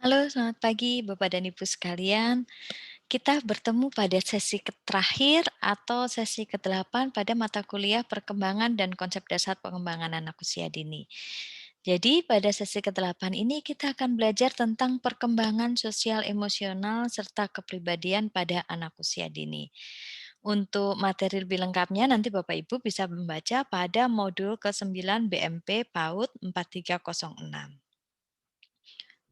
Halo, selamat pagi Bapak dan Ibu sekalian. Kita bertemu pada sesi terakhir atau sesi ke-8 pada mata kuliah Perkembangan dan Konsep Dasar Pengembangan Anak Usia Dini. Jadi, pada sesi ke-8 ini kita akan belajar tentang perkembangan sosial emosional serta kepribadian pada anak usia dini. Untuk materi lebih lengkapnya nanti Bapak Ibu bisa membaca pada modul ke-9 BMP PAUD 4306.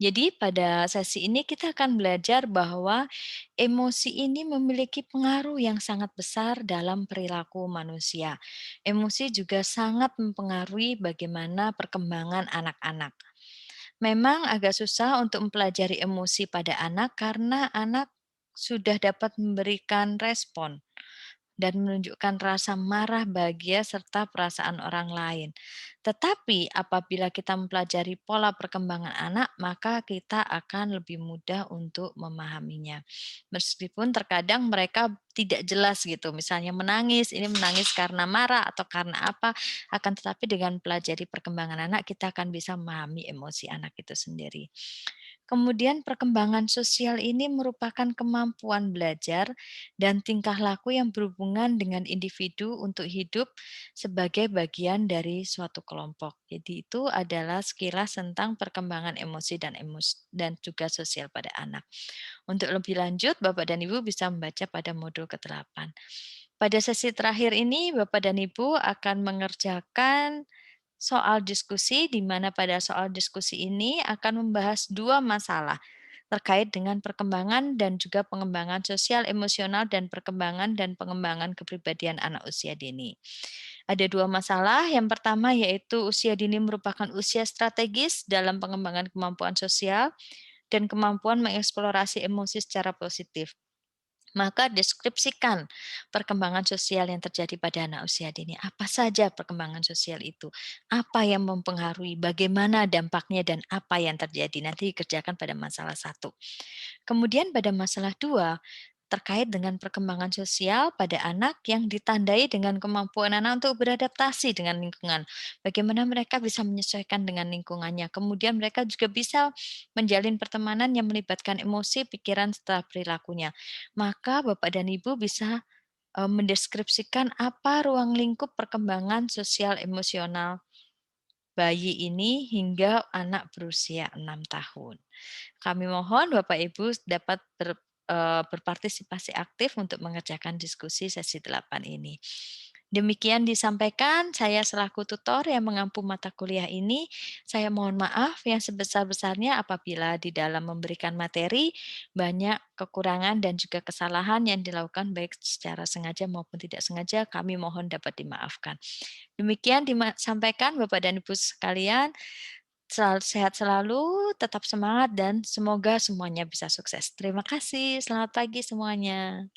Jadi pada sesi ini kita akan belajar bahwa emosi ini memiliki pengaruh yang sangat besar dalam perilaku manusia. Emosi juga sangat mempengaruhi bagaimana perkembangan anak-anak. Memang agak susah untuk mempelajari emosi pada anak karena anak sudah dapat memberikan respon dan menunjukkan rasa marah, bahagia, serta perasaan orang lain. Tetapi apabila kita mempelajari pola perkembangan anak, maka kita akan lebih mudah untuk memahaminya. Meskipun terkadang mereka tidak jelas gitu, misalnya menangis, ini menangis karena marah atau karena apa, akan tetapi dengan pelajari perkembangan anak, kita akan bisa memahami emosi anak itu sendiri. Kemudian perkembangan sosial ini merupakan kemampuan belajar dan tingkah laku yang berhubungan dengan individu untuk hidup sebagai bagian dari suatu kelompok. Jadi itu adalah sekilas tentang perkembangan emosi dan juga sosial pada anak. Untuk lebih lanjut, Bapak dan Ibu bisa membaca pada modul ke-8. Pada sesi terakhir ini, Bapak dan Ibu akan mengerjakan soal diskusi, di mana pada soal diskusi ini akan membahas dua masalah terkait dengan perkembangan dan juga pengembangan sosial, emosional, dan pengembangan kepribadian anak usia dini. Ada dua masalah, yang pertama yaitu usia dini merupakan usia strategis dalam pengembangan kemampuan sosial dan kemampuan mengeksplorasi emosi secara positif. Maka deskripsikan perkembangan sosial yang terjadi pada anak usia dini. Apa saja perkembangan sosial itu? Apa yang mempengaruhi? Bagaimana dampaknya dan apa yang terjadi? Nanti dikerjakan pada masalah satu. Kemudian pada masalah 2 terkait dengan perkembangan sosial pada anak yang ditandai dengan kemampuan anak untuk beradaptasi dengan lingkungan. Bagaimana mereka bisa menyesuaikan dengan lingkungannya. Kemudian mereka juga bisa menjalin pertemanan yang melibatkan emosi, pikiran, serta perilakunya. Maka Bapak dan Ibu bisa mendeskripsikan apa ruang lingkup perkembangan sosial emosional bayi ini hingga anak berusia 6 tahun. Kami mohon Bapak Ibu dapat berpartisipasi aktif untuk mengerjakan diskusi sesi 8 ini. Demikian disampaikan saya selaku tutor yang mengampu mata kuliah ini, saya mohon maaf yang sebesar-besarnya apabila di dalam memberikan materi banyak kekurangan dan juga kesalahan yang dilakukan baik secara sengaja maupun tidak sengaja, kami mohon dapat dimaafkan. Demikian disampaikan Bapak dan Ibu sekalian. Sehat selalu, tetap semangat dan semoga semuanya bisa sukses. Terima kasih, selamat pagi semuanya.